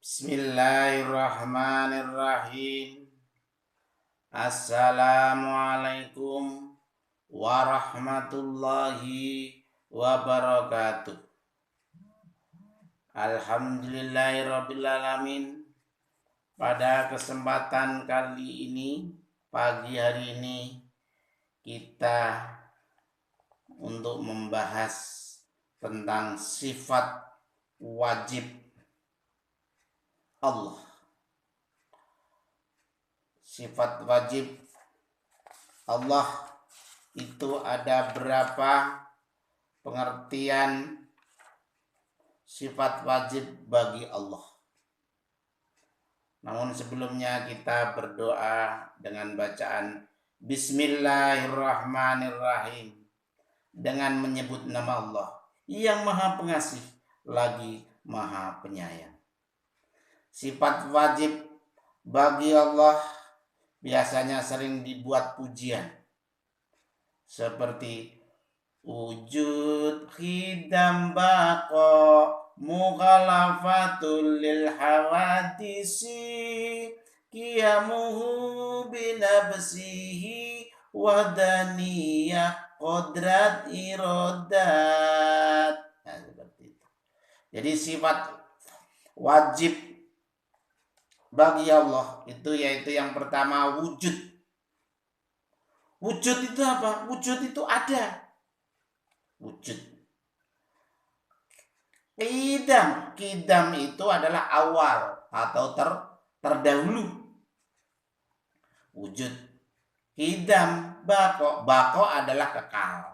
Bismillahirrahmanirrahim. Assalamualaikum warahmatullahi wabarakatuh. Alhamdulillahirrabbilalamin. Pada kesempatan kali ini, pagi hari ini, kita untuk membahas tentang sifat wajib Allah. Sifat wajib Allah itu ada berapa pengertian sifat wajib bagi Allah. Namun sebelumnya kita berdoa dengan bacaan Bismillahirrahmanirrahim, dengan menyebut nama Allah yang Maha Pengasih lagi Maha Penyayang. Sifat wajib bagi Allah biasanya sering dibuat pujian seperti wujud khidam baqo mukhalafatul lil hawadisi qiyamuhu binafsihi wadaniyah qodrat irodat. Nah, seperti itu. Jadi sifat wajib bagi Allah itu yaitu yang pertama wujud. Wujud itu apa? Wujud itu ada. Wujud. Kidam itu adalah awal atau terdahulu. Wujud. Kidam, bako adalah kekal.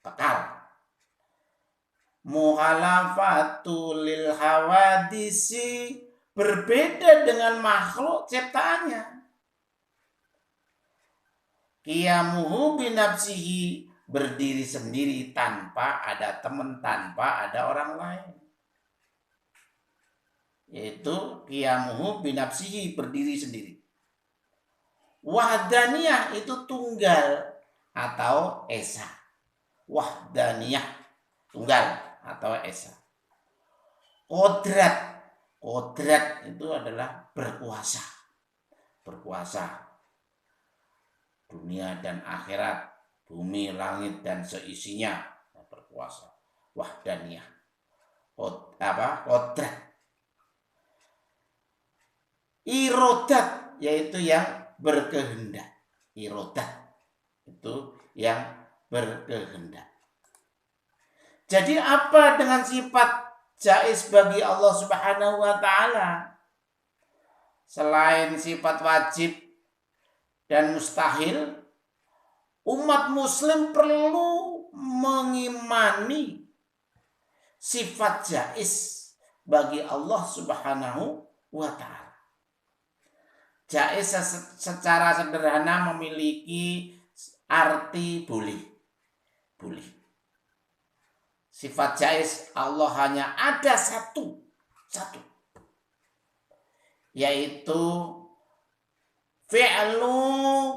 Kekal. Mukhalafatul lil hawadisi, berbeda dengan makhluk ciptaannya. Qiyamuhu binafsihi, berdiri sendiri tanpa ada teman, tanpa ada orang lain. Yaitu qiyamuhu binafsihi, berdiri sendiri. Wahdaniyah itu tunggal atau esa. Wahdaniyah tunggal atau esa. Kodrat itu adalah berkuasa dunia dan akhirat, bumi, langit dan seisinya, berkuasa. Wahdaniyah. Kodrat. Irodat yaitu yang berkehendak. Irodat itu yang berkehendak. Jadi apa dengan sifat jaiz bagi Allah Subhanahu wa taala? Selain sifat wajib dan mustahil, umat muslim perlu mengimani sifat jaiz bagi Allah Subhanahu wa taala. Jaiz secara sederhana memiliki arti boleh. Sifat jaiz Allah hanya ada satu, yaitu fi'lu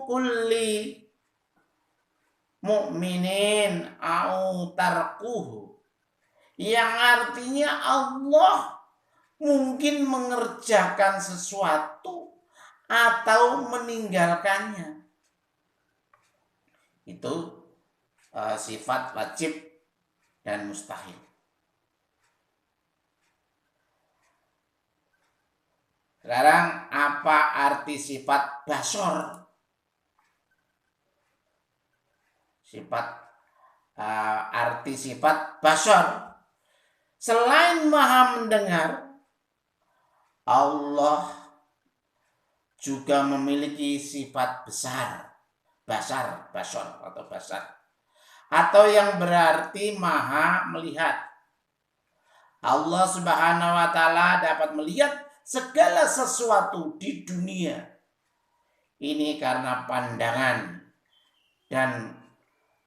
kulli mu'minin au tarkuhu, yang artinya Allah mungkin mengerjakan sesuatu atau meninggalkannya. Itu sifat wajib dan mustahil. Sekarang apa arti sifat basor? Arti sifat basor, selain maha mendengar, Allah juga memiliki sifat basor atau yang berarti maha melihat. Allah Subhanahu wa taala dapat melihat segala sesuatu di dunia ini karena pandangan dan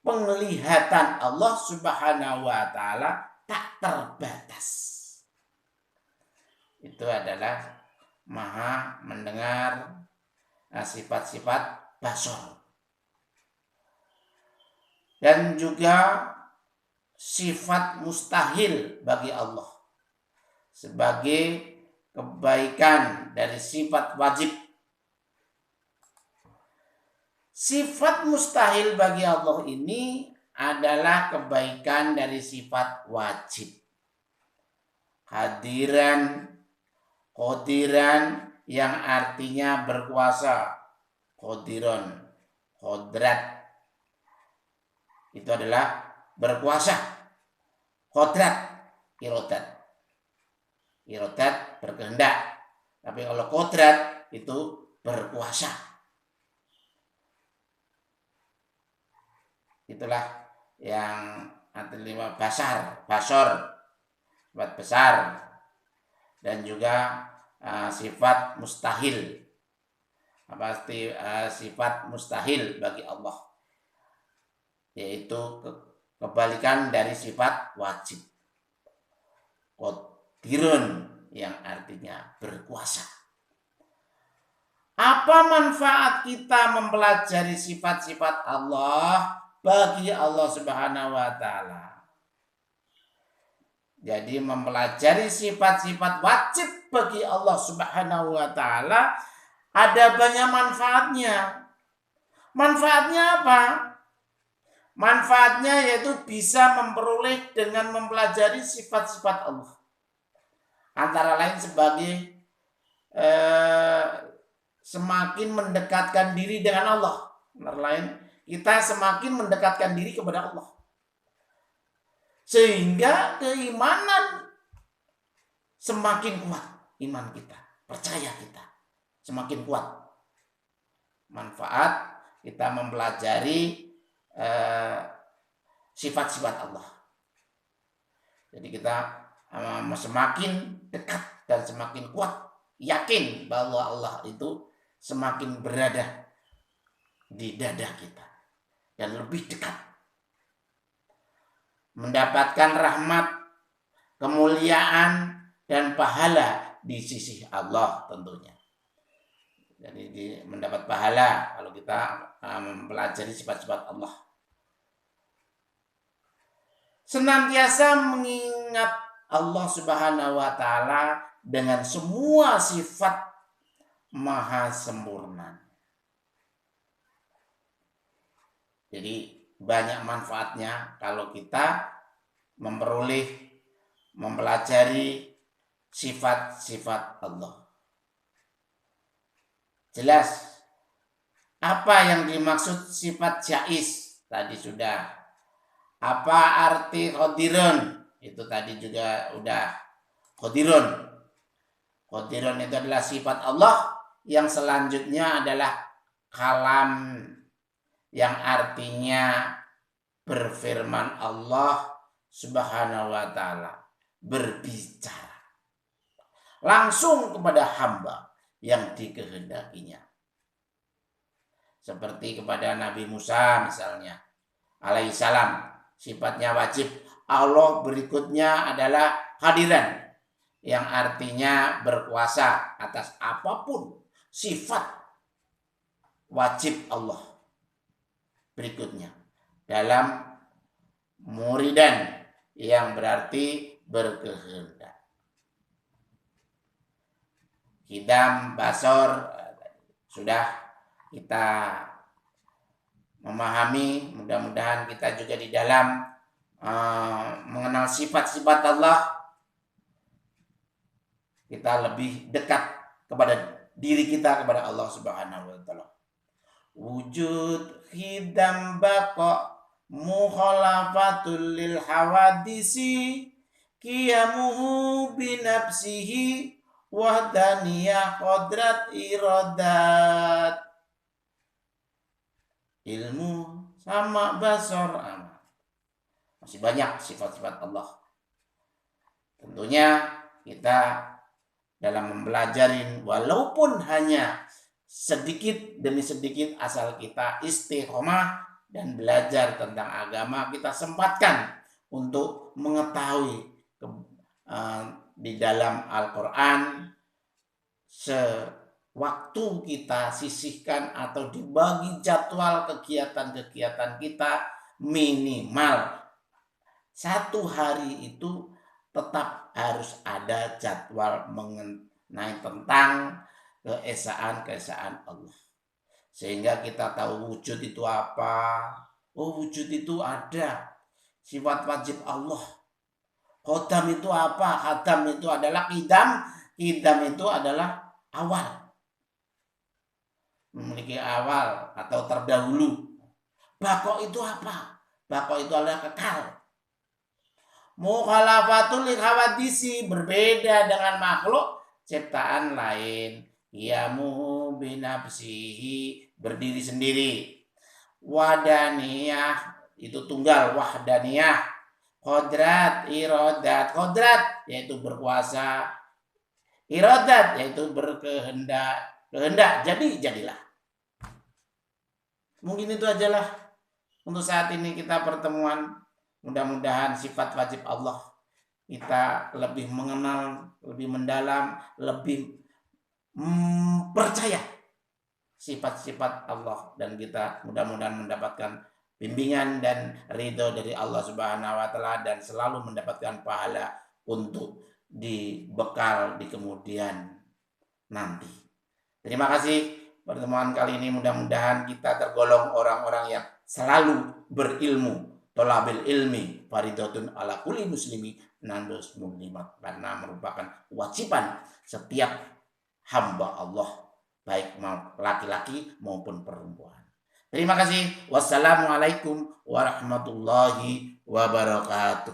penglihatan Allah Subhanahu wa taala tak terbatas. Itu adalah maha mendengar, sifat-sifat basor. Dan juga sifat mustahil bagi Allah. sebagai kebaikan dari sifat wajib. Sifat mustahil bagi Allah ini adalah kebaikan dari sifat wajib. Hadiran, qadiran yang artinya berkuasa. Qadiron, qodrat. Itu adalah berkuasa. Qodrat, irodat. Irodat berkehendak. Tapi kalau qodrat itu berkuasa. Itulah yang artinya basar, sifat besar, dan juga sifat mustahil. Pasti sifat mustahil bagi Allah, yaitu kebalikan dari sifat wajib. Qadirun yang artinya berkuasa. Apa manfaat kita mempelajari sifat-sifat Allah bagi Allah Subhanahu wa taala? Jadi mempelajari sifat-sifat wajib bagi Allah Subhanahu wa taala ada banyak manfaatnya. Manfaatnya apa? Manfaatnya yaitu bisa memperoleh dengan mempelajari sifat-sifat Allah. Antara lain sebagai semakin mendekatkan diri dengan Allah. Antara lain kita semakin mendekatkan diri kepada Allah. Sehingga keimanan semakin kuat. Iman kita, percaya kita semakin kuat. Manfaat kita mempelajari sifat-sifat Allah. Jadi kita semakin dekat dan semakin kuat. Yakin bahwa Allah itu semakin berada di dada kita. Dan lebih dekat. Mendapatkan rahmat, kemuliaan, dan pahala di sisi Allah tentunya. Jadi mendapat pahala kalau kita mempelajari sifat-sifat Allah. Senantiasa mengingat Allah Subhanahu wa taala dengan semua sifat maha sempurna. Jadi banyak manfaatnya kalau kita mempelajari sifat-sifat Allah. Jelas apa yang dimaksud sifat jaiz tadi sudah. Apa arti qadirun? Itu tadi juga udah. Qadirun. Qadirun itu adalah sifat Allah. Yang selanjutnya adalah kalam, yang artinya berfirman Allah Subhanahu wa taala, berbicara langsung kepada hamba yang dikehendakinya. Seperti kepada Nabi Musa misalnya alaihissalam, sifatnya wajib. Allah berikutnya adalah hadiran, yang artinya berkuasa atas apapun. Sifat wajib Allah berikutnya dalam muridan, yang berarti berkehendak. Hidam, basor sudah kita memahami. Mudah-mudahan kita juga di dalam mengenal sifat-sifat Allah, kita lebih dekat kepada diri kita, kepada Allah Subhanahu wa taala. Wujud hidam baqa mukhalafatul lil hawadisi qiyamuhu binafsihi wahdaniyah qadrat iradat. Ilmu sama basor amat. Masih banyak sifat-sifat Allah. Tentunya kita dalam mempelajari walaupun hanya sedikit demi sedikit, asal kita istiqomah dan belajar tentang agama, kita sempatkan untuk mengetahui di dalam Al-Quran, sewaktu kita sisihkan atau dibagi jadwal kegiatan-kegiatan kita, minimal 1 hari itu tetap harus ada ada jadwal mengenai tentang keesaan Allah. Sehingga kita tahu wujud itu apa. Oh, wujud itu ada. Sifat wajib Allah. Qadam itu apa? Qadam itu adalah qidam. Qidam itu adalah awal. Memiliki awal atau terdahulu. Baqo itu apa? Baqo itu adalah kekal. Mukhalafatul hawadisi, berbeda dengan makhluk ciptaan lain. Yamu binafsihi, berdiri sendiri. Wadaniyah itu tunggal, wahdaniyah. Kodrat, irodat. Kodrat yaitu berkuasa, irodat yaitu berkehendak. Kehendak, jadilah. Mungkin itu ajalah untuk saat ini kita pertemuan. Mudah-mudahan sifat wajib Allah kita lebih mengenal, lebih mendalam, lebih percaya sifat-sifat Allah, dan kita mudah-mudahan mendapatkan bimbingan dan ridho dari Allah Subhanahu wa taala, dan selalu mendapatkan pahala untuk dibekal di kemudian nanti. Terima kasih pertemuan kali ini, mudah-mudahan kita tergolong orang-orang yang selalu berilmu. Tolabil ilmi faridatun ala kulli muslimi nandos muslimat, karena merupakan kewajiban setiap hamba Allah, baik laki-laki maupun perempuan. Terima kasih. Wassalamualaikum warahmatullahi wabarakatuh.